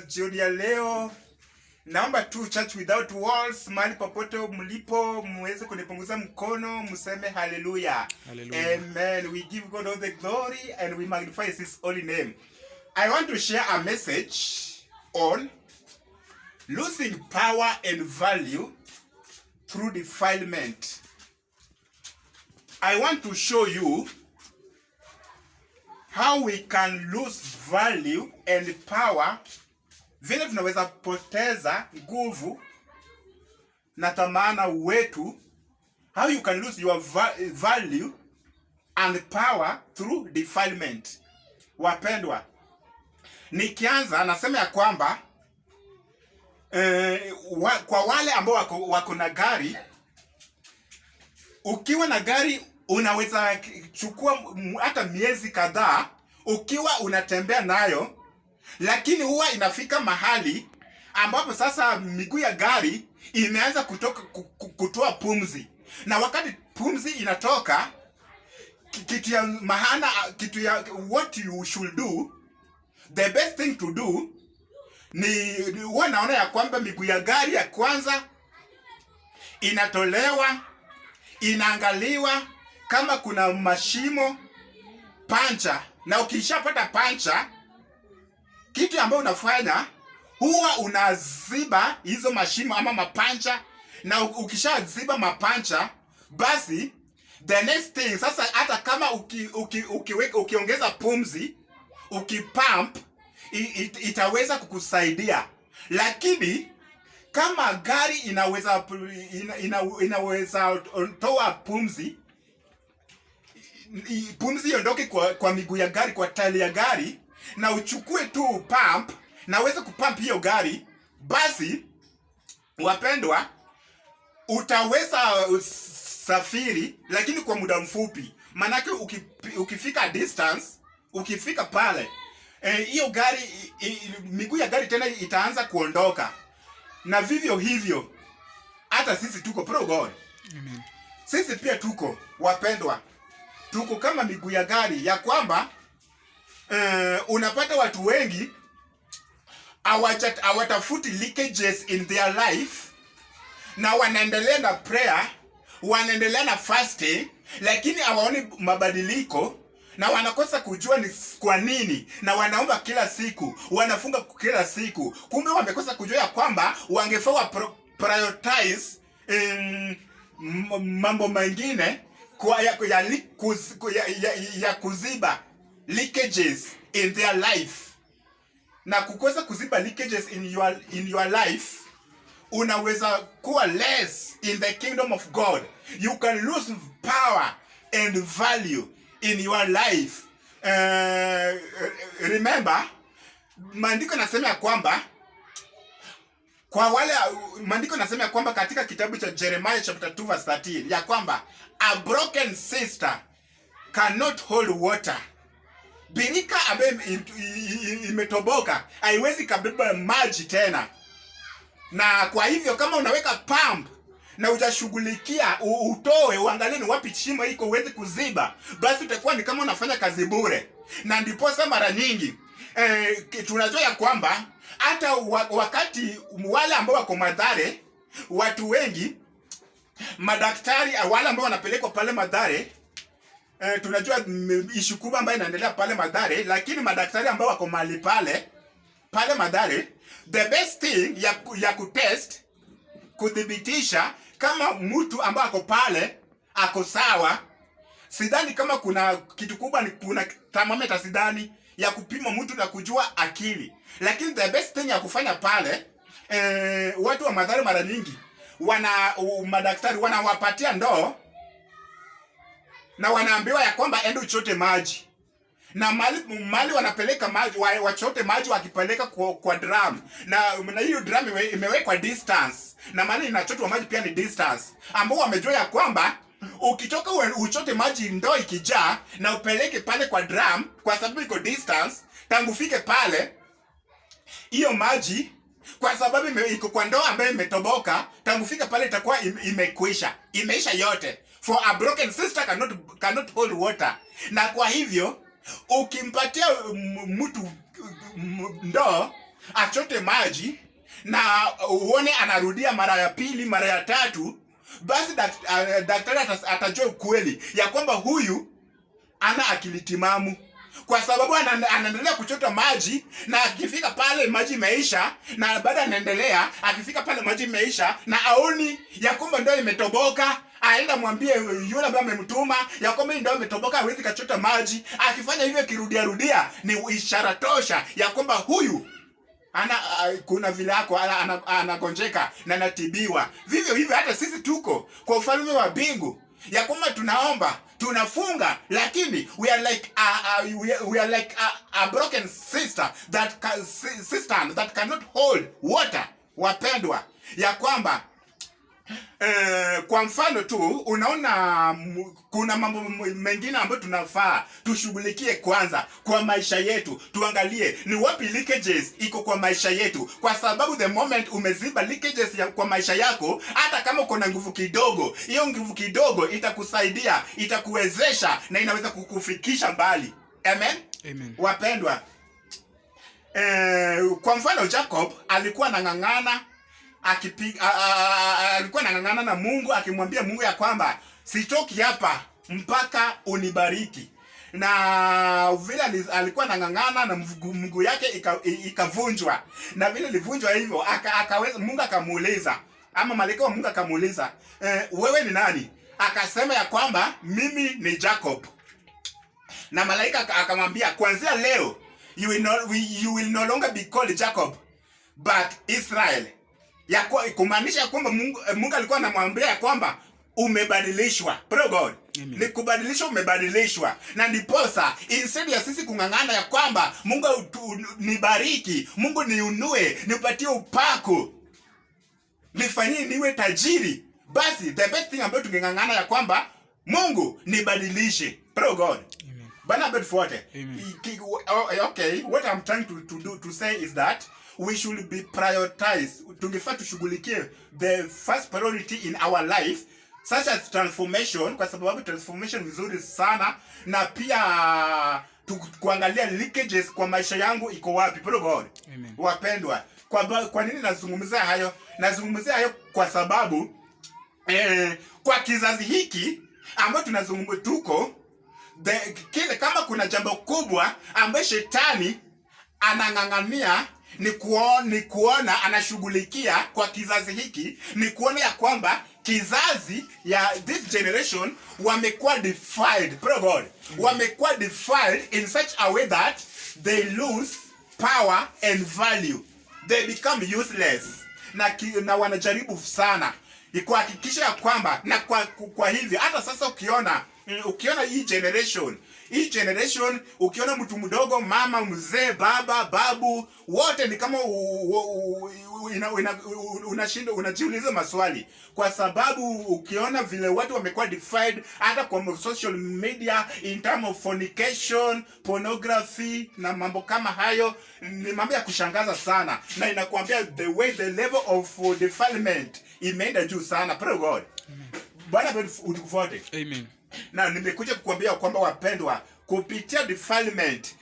jioni ya leo. Naomba tu Church Without Walls, mahali popote mlipo, muweze kunipunguza mkono, museme hallelujah. Amen. We give God all the glory and we magnify His holy name. I want to share a message on losing power and value through defilement. I want to show you how we can lose value and power, vile tunaweza poteza nguvu na thamana wetu. How you can lose your value and power through defilement. Wapendwa, nikianza nasema ya kwamba kwa wale ambao wako na gari, ukiwa na gari unaweza chukua hata miezi kadhaa ukiwa unatembea nayo, lakini huwa inafika mahali ambapo sasa miguu ya gari imeanza kutoa pumzi, na wakati pumzi inatoka, kitu ya what you should do, the best thing to do ni huwa naona ya kwamba miguu ya gari ya kwanza inatolewa, inaangaliwa kama kuna mashimo, pancha. Na ukishapata pancha, kitu ambayo unafanya huwa unaziba hizo mashimo ama mapancha. Na ukishaziba mapancha, basi the next thing sasa, hata kama ukiongeza pumzi, ukipump, itaweza kukusaidia. Lakini kama gari inaweza toa pumzi iondoke kwa miguu ya gari, kwa tairi ya gari, na uchukue tu pump na uweze kupump hiyo gari, basi wapendwa, utaweza safiri, lakini kwa muda mfupi. Manake ukifika distance, ukifika pale, hiyo gari, miguu ya gari tena itaanza kuondoka. Na vivyo hivyo hata sisi tuko pro God. Amen. Sisi pia tuko wapendwa, tuko kama miguu ya gari, ya kwamba unapata watu wengi hawatafuti leakages in their life, na wanaendelea na prayer, wanaendelea na fasting, lakini hawaoni mabadiliko, na wanakosa kujua ni kwa nini, na wanaomba kila siku, wanafunga kila siku. Kumbe wamekosa kujua ya kwamba wangefaa prioritize mambo mengine ya kuziba leakages in their life. Na kukosa kuziba leakages in your life, unaweza kuwa less in the kingdom of God. You can lose power and value in your life. Remember, maandiko nasema ya kwamba katika kitabu cha Jeremiah chapter 2 verse 13 ya kwamba a broken sister cannot hold water. Birika ambayo imetoboka haiwezi kabeba maji tena. Na kwa hivyo kama unaweka pump na ujashughulikia utoe, uangalie ni wapi shimo iko uweze kuziba, basi utakuwa ni kama unafanya kazi bure. Na ndiposa mara nyingi tunajua ya kwamba hata wakati wale ambao wako Mathare, watu wengi, madaktari wale ambao wanapelekwa pale Mathare, tunajua issue kubwa ambayo inaendelea pale Mathare, lakini madaktari ambao wako mahali pale Mathare, the best thing ya kutest, kudhibitisha kama mtu ambaye ako pale ako sawa. Sidhani kama kuna kitu kubwa, ni kuna thermometer, sidhani ya kupima mtu na kujua akili. Lakini the best thing ya kufanya pale, watu wa Mathare mara nyingi madaktari wanawapatia ndoo na wanaambiwa ya kwamba ende uchote maji. Na mali wanapeleka maji, wachote maji, wakipeleka kwa drum. Na hiyo drum imewekwa distance. Na mali inachotwa maji pia ni distance. Ambao wamejua ya kwamba ukitoka uchote maji ndoo ikijaa na upeleke pale kwa drum, kwa sababu iko distance, tangu fike pale, hiyo maji, kwa sababu iko kwa ndoo ambayo imetoboka, tangu fika pale itakuwa imekwisha. Imeisha yote. For a broken sister cannot hold water. Na kwa hivyo ukimpatia mtu ndoo achote maji na uone anarudia mara ya pili, mara ya tatu, basi daktari atajua ukweli ya kwamba huyu ana akili timamu, kwa sababu anaendelea kuchota maji, na akifika pale maji imeisha, na baada anaendelea, akifika pale maji imeisha na aoni ya kwamba ndio imetoboka, aenda mwambie yule ambaye amemtuma ya kwamba ndio imetoboka, hawezi kachota maji. Akifanya hivyo kirudia ni ishara tosha ya kwamba huyu kuna vile yako anagonjeka na anatibiwa. Vivyo hivyo hata sisi tuko kwa ufalme wa mbingu ya kwamba tunaomba, tunafunga, lakini we are like a broken cistern that cannot hold water. Wapendwa, ya kwamba kwa mfano tu unaona kuna mambo mengine ambayo tunafaa tushughulikie kwanza kwa maisha yetu. Tuangalie ni wapi leakages iko kwa maisha yetu, kwa sababu the moment umeziba leakages kwa maisha yako, hata kama uko na nguvu kidogo, hiyo nguvu kidogo itakusaidia, itakuwezesha na inaweza kukufikisha mbali. Amen, amen. Wapendwa, kwa mfano Jacob alikuwa anang'ang'ana alikuwa anang'ang'ana na Mungu, akimwambia Mungu ya kwamba sitoki hapa mpaka unibariki. Na vile alikuwa anang'ang'ana na mguu yake ikavunjwa, na vile ilivunjwa hivyo akaweza, Mungu akamuuliza, ama malaika wa Mungu akamuuliza, wewe ni nani? Akasema ya kwamba mimi ni Jacob. Na malaika akamwambia, kuanzia leo you will no longer be called Jacob but Israel. Kumaanisha kwamba Mungu alikuwa anamwambia ya kwamba umebadilishwa. Praise God. Ni kubadilishwa, umebadilishwa. Na ndiposa instead ya sisi kung'ang'ana ya kwamba Mungu nibariki, Mungu niunue, nipatie upako, nifanyie niwe tajiri, basi the best thing ambayo tungeng'ang'ana ya kwamba Mungu nibadilishe. Praise God. Bana bet forte. Okay, what I'm trying to say is that we should be prioritized. Tungefaa tushughulikie the first priority in our life, such as transformation, kwa sababu transformation vizuri sana, na pia kuangalia leakages kwa maisha yangu iko wapi. Praise God. Amen. Wapendwa, kwa nini nazungumzia hayo? Nazungumzia hayo kwa sababu kwa kizazi hiki ambacho tunazungumza tuko kama kuna jambo kubwa ambaye shetani anang'ang'ania ni kuona anashughulikia kwa kizazi hiki, ni kuona ya kwamba kizazi ya this generation wamekuwa defiled. Praise God. Wamekuwa defiled in such a way that they lose power and value, they become useless, na wanajaribu sana kuhakikisha ya kwamba, na kwa hivyo hata sasa ukiona hii generation, ukiona mtu mdogo, mama, mzee, baba, babu, wote ni kama unashinda unajiuliza maswali, kwa sababu ukiona vile watu wamekuwa defied hata kwa social media in terms of fornication, pornography na mambo kama hayo. Ni mambo ya kushangaza sana, na inakuambia the level of defilement imeenda juu sana. Praise God. Bwana utukufote. Amen. Na nimekuja kukuambia kwamba wapendwa, kupitia defilement,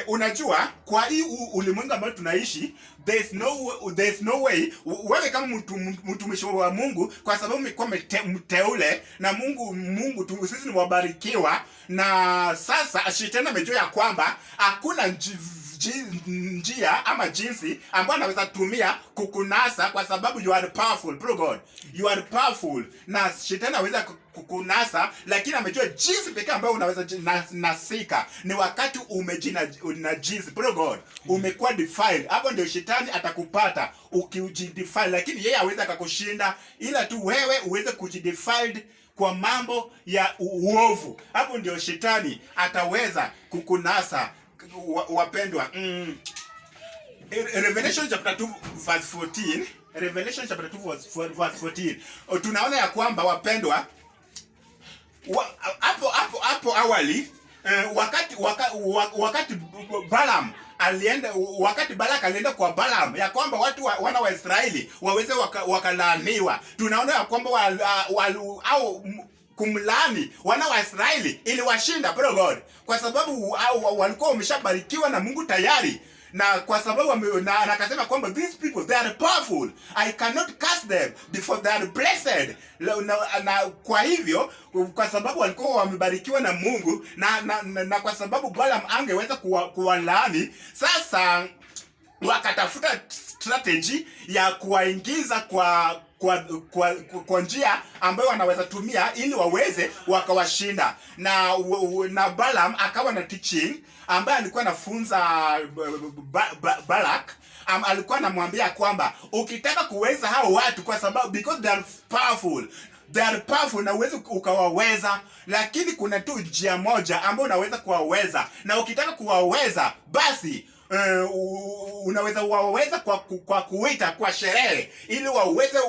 unajua kwa hii ulimwengu ambao tunaishi, there's no way wewe kama mtumishi wa Mungu, kwa sababu umekuwa mteule na Mungu sisi ni wabarikiwa, na sasa shetani amejua ya kwamba hakuna njia ama jinsi ambayo anaweza tumia kukunasa, kwa sababu you are powerful. Praise God. You are powerful, na shetani anaweza kukunasa, lakini amejua jinsi pekee ambayo unaweza nasika ni wakati umejinajisi. Praise God. Umekuwa defiled, hapo ndio shetani atakupata ukijidefile, lakini yeye hawezi akakushinda, ila tu wewe uweze kujidefile kwa mambo ya uovu. Hapo ndio shetani ataweza kukunasa. Wapendwa, Revelation chapter 2 verse 14, Revelation chapter 2 verse 14, tunaona ya kwamba wapendwa, hapo awali, wakati Balaam alienda, wakati Balak alienda kwa Balaam ya kwamba watu wana wa Israeli waweze wakalaaniwa, tunaona ya kwamba au kumlaani wana wa Israeli ili washinda. Praise God. Kwa sababu walikuwa wameshabarikiwa na Mungu tayari, na kwa sababu na akasema kwamba these people they are powerful, I cannot cast them before they are blessed. Na kwa hivyo kwa sababu walikuwa wamebarikiwa na Mungu na kwa sababu Balaam angeweza kuwalaani, sasa wakatafuta strategy ya kuwaingiza kwa njia ambayo wanaweza tumia ili waweze wakawashinda. Na Balaam akawa na teaching ambaye alikuwa anafunza Balak. Alikuwa anamwambia kwamba ukitaka kuweza hao watu, kwa sababu because they are powerful na uweze ukawaweza, lakini kuna tu njia moja ambayo unaweza kuwaweza, na ukitaka kuwaweza basi unaweza waweza kwa kuita kwa sherehe, ili waweze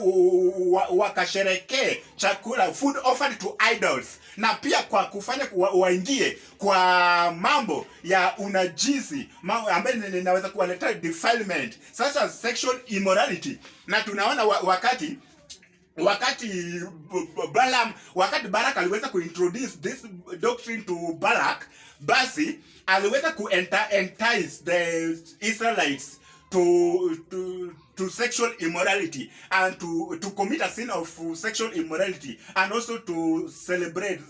wakasherekee chakula, food offered to idols, na pia kwa kufanya waingie kwa mambo ya unajisi, mambo ambayo inaweza kuwaletea defilement such as sexual immorality. Na tunaona wakati Balak aliweza kuintroduce this doctrine to Balak, basi aliweza entice the Israelites to sexual immorality and to commit a sin of sexual immorality and also to celebrate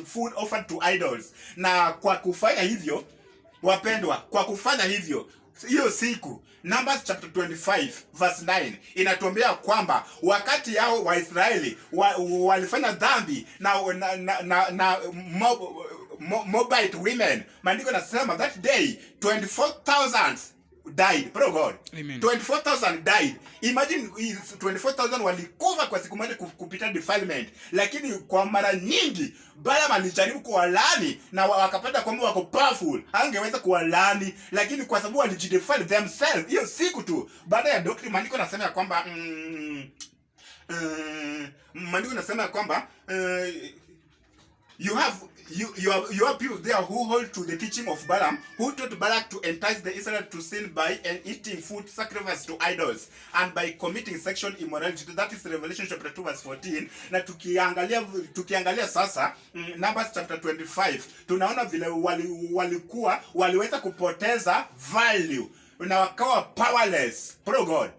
food offered to idols. Na kwa kufanya hivyo, wapendwa, kwa kufanya hivyo, hiyo siku Numbers chapter 25 verse 9 inatuambia kwamba wakati hao Waisraeli walifanya dhambi na Moabite women, maandiko nasema that day 24,000 died. Praise God. Amen. 24,000 died. Imagine 24,000 walikufa kwa siku moja kupita defilement. Lakini kwa mara nyingi Balaam alijaribu kuwalaani na wakapata kwamba wako powerful, angeweza kuwalaani, lakini kwa sababu walijidefile themselves hiyo siku tu baada ya doctrine, maandiko nasema kwamba maandiko nasema kwamba you have people there who hold to the teaching of Balaam, who taught Balak to entice the Israelites to sin by eating food sacrificed to idols and by committing sexual immorality. That is Revelation chapter 2 verse 14. Na tukiangalia sasa Numbers chapter 25, tunaona vile waliweza kupoteza value na wakawa powerless. Praise God.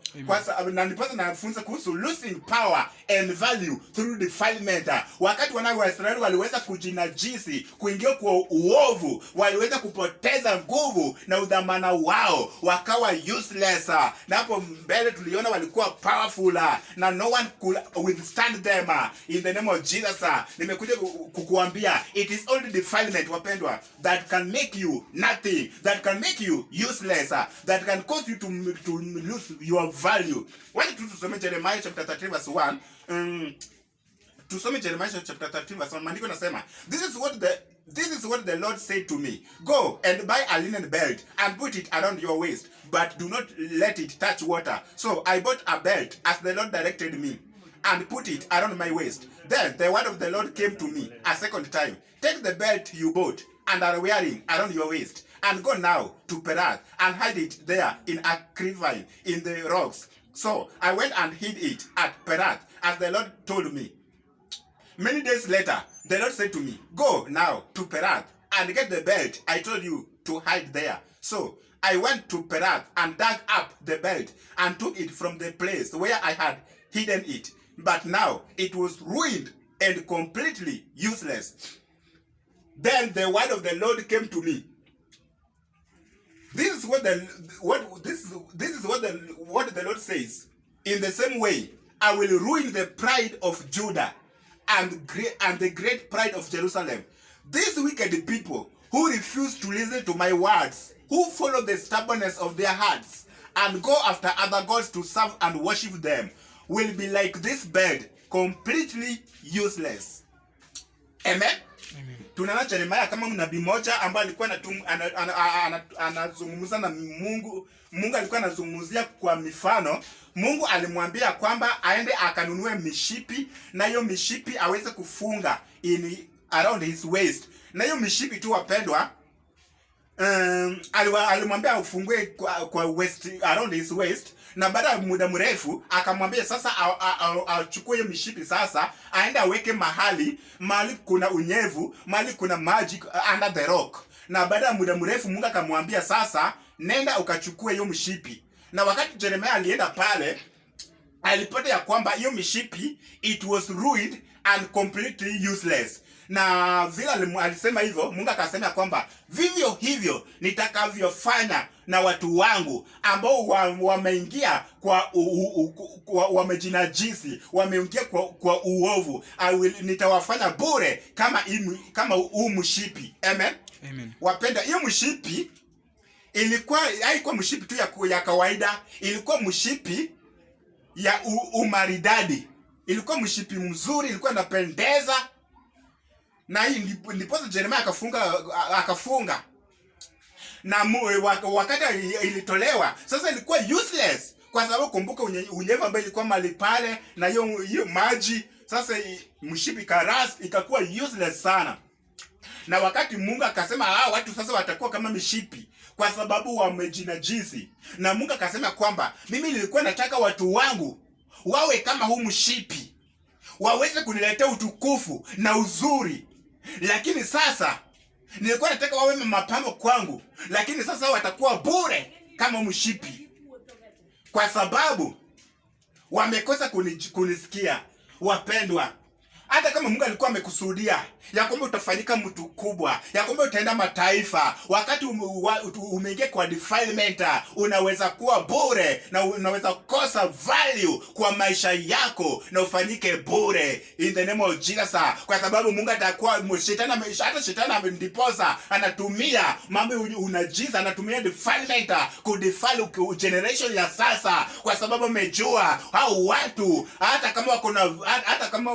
Na nipasa nafunza kuhusu losing power and value through defilement. Wakati wana wa Israeli waliweza kujinajisi, kuingia kwa uovu, waliweza kupoteza nguvu na udhamana wao, wakawa useless. Na hapo mbele tuliona walikuwa powerful na no one could withstand them. In the name of Jesus, nimekuja kukuambia it is only defilement, wapendwa, that can make you nothing, that can make you useless, that can cause you to lose your value. Wacha tusome Jeremiah chapter 13 verse 1. Tusome Jeremiah chapter 13 verse 1. Maandiko nasema, this is what the Lord said to me. Go and buy a linen belt and put it around your waist, but do not let it touch water. So I bought a belt as the Lord directed me and put it around my waist. Then the word of the Lord came to me a second time. Take the belt you bought and are wearing around your waist, and go now to Perath and hide it there in a crevice in the rocks. So I went and hid it at Perath as the Lord told me. Many days later, the Lord said to me, go now to Perath and get the belt I told you to hide there. So I went to Perath and dug up the belt and took it from the place where I had hidden it. But now it was ruined and completely useless. Then the word of the Lord came to me. This is what the Lord says. In the same way, I will ruin the pride of Judah and the great pride of Jerusalem. These wicked people who refuse to listen to my words, who follow the stubbornness of their hearts and go after other gods to serve and worship them, will be like this bed, completely useless. Amen. Amen. Tunaona Jeremiah kama nabii mmoja ambaye alikuwa anazungumza na Mungu. Mungu alikuwa anazungumzia kwa mifano. Mungu alimwambia kwamba aende akanunue mishipi, na hiyo mishipi aweze kufunga around his waist. Na hiyo mishipi tu, wapendwa, alimwambia ufungue kwa waist, around his waist. Na baada ya muda mrefu akamwambia sasa achukue hiyo mishipi, sasa aende aweke mahali kuna unyevu, mahali kuna maji, under the rock. Na baada ya muda mrefu Mungu akamwambia sasa nenda ukachukue hiyo mshipi. Na wakati Jeremiah alienda pale, alipata ya kwamba hiyo mishipi it was ruined and completely useless. Na vile alisema hivyo, Mungu akasema kwamba vivyo hivyo nitakavyofanya na watu wangu ambao wameingia kwa wamejinajisi, wameingia kwa uovu, nitawafanya bure kama huu mshipi. Amen. Amen. Wapenda, hiyo mshipi haikuwa mshipi tu ya kawaida, ilikuwa mshipi ya umaridadi. Ilikuwa mshipi mzuri, ilikuwa inapendeza. Na hii ndipo Jeremiah akafunga. Na wakati ilitolewa, sasa ilikuwa useless kwa sababu kumbuka unyevu ambao ilikuwa mali pale na hiyo maji, sasa mshipi karas ikakuwa useless sana. Na wakati Mungu akasema watu sasa watakuwa kama mishipi kwa sababu wamejinajisi. Na Mungu akasema kwamba mimi nilikuwa nataka watu wangu wawe kama huu mshipi, waweze kuniletea utukufu na uzuri. Lakini sasa nilikuwa nataka wawe mapambo kwangu, lakini sasa watakuwa bure kama mshipi kwa sababu wamekosa kunisikia. Wapendwa, hata kama Mungu alikuwa amekusudia ya kwamba utafanyika mtu kubwa, ya kwamba utaenda mataifa, wakati umeingia kwa defilement, unaweza kuwa bure na unaweza kosa value kwa maisha yako na ufanyike bure in the name of Jesus. Kwa sababu Mungu atakuwa hata shetani ndiposa anatumia mambo unajiza, anatumia defilement kudefile generation ya sasa, kwa sababu amejua hao watu hata kama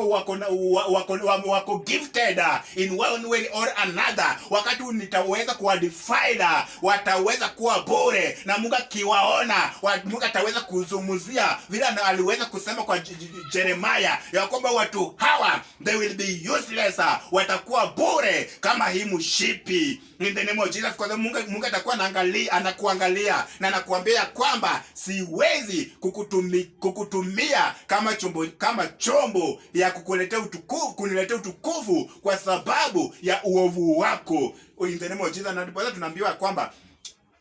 wako gifted in one way or another, wakati nitaweza kuwadefile wataweza kuwa bure. Na Mungu akiwaona, Mungu ataweza kuzungumzia vile aliweza kusema kwa Jeremiah ya kwamba watu hawa they will be useless, watakuwa bure kama hii mshipi in the name of Jesus. Kwa sababu Mungu atakuwa anakuangalia na anakuambia kwamba siwezi kukutumia kama chombo ya kuniletea utukufu kwa sababu ya uovu wako in the name of Jesus. Na ndipo tunaambiwa kwamba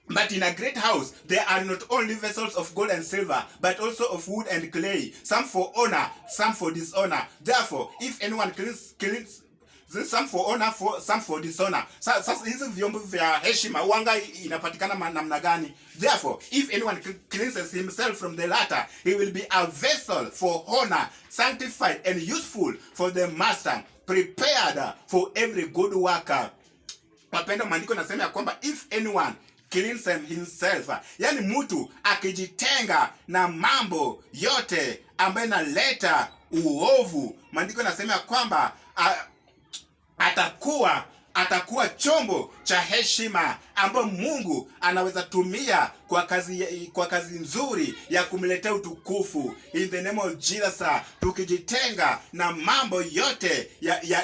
but in a great house there are not only vessels of gold and silver, but also of wood and clay, some for honor, some for dishonor. Therefore, if anyone cleans some for honor, some for dishonor. Sasa hizi vyombo vya heshima wanga inapatikana namna gani? Therefore, if anyone cleanses himself from the latter, he will be a vessel for honor, sanctified and useful for the master, prepared for every good worker. Wapenda, maandiko nasema ya kwamba if anyone cleans himself, yani mtu akijitenga na mambo yote ambayo inaleta uovu, maandiko nasema ya kwamba atakuwa chombo cha heshima ambayo Mungu anaweza tumia kwa kazi nzuri ya kumletea utukufu in the name of Jesus. Tukijitenga na mambo yote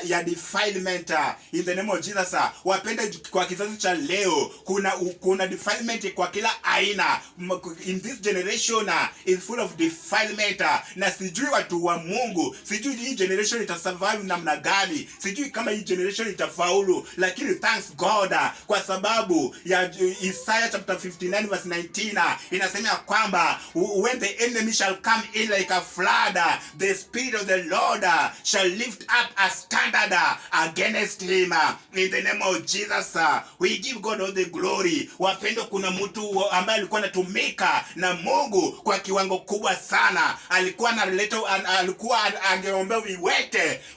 ya defilement in the name of Jesus. Wapenda, kwa kizazi cha leo kuna defilement kwa kila aina. In this generation is full of defilement, na sijui watu wa Mungu, sijui hii generation itasurvive namna gani, sijui kama hii generation itafaulu, lakini thanks God kwa sababu ya Isaiah chapter 59 verse 19 inasema kwamba when the enemy shall come in like a flood, the spirit of the Lord shall lift up a standard against him in the name of Jesus. We give God all the glory. Wapendo, kuna mtu ambaye alikuwa anatumika na Mungu kwa kiwango kubwa sana. Alikuwa angeombea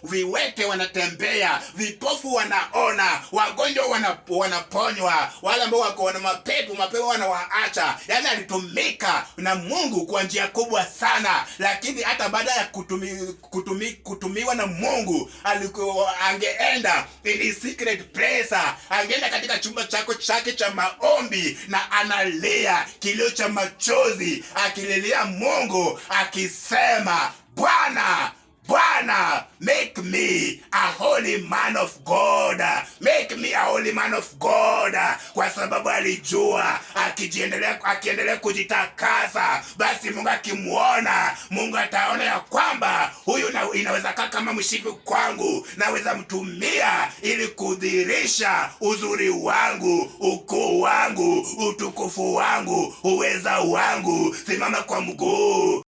viwete wanatembea, vipofu wanaona, wagonjwa wanaponywa, wale ambao wako na mapepo wanawaacha. Yani alitumika na Mungu kwa njia kubwa sana. Lakini hata baada ya kutumiwa na Mungu, angeenda in secret place, angeenda katika chumba chake cha maombi na analia kilio cha machozi, akililia Mungu akisema, Bwana Bwana, make me a holy man of God, make me a holy man of God, kwa sababu alijua akiendelea kujitakasa, basi Mungu akimuona, Mungu ataona ya kwamba huyu inaweza kaa kama mshipi kwangu, naweza mtumia ili kudhihirisha uzuri wangu, ukuu wangu, utukufu wangu, uweza wangu. Simama kwa mguu.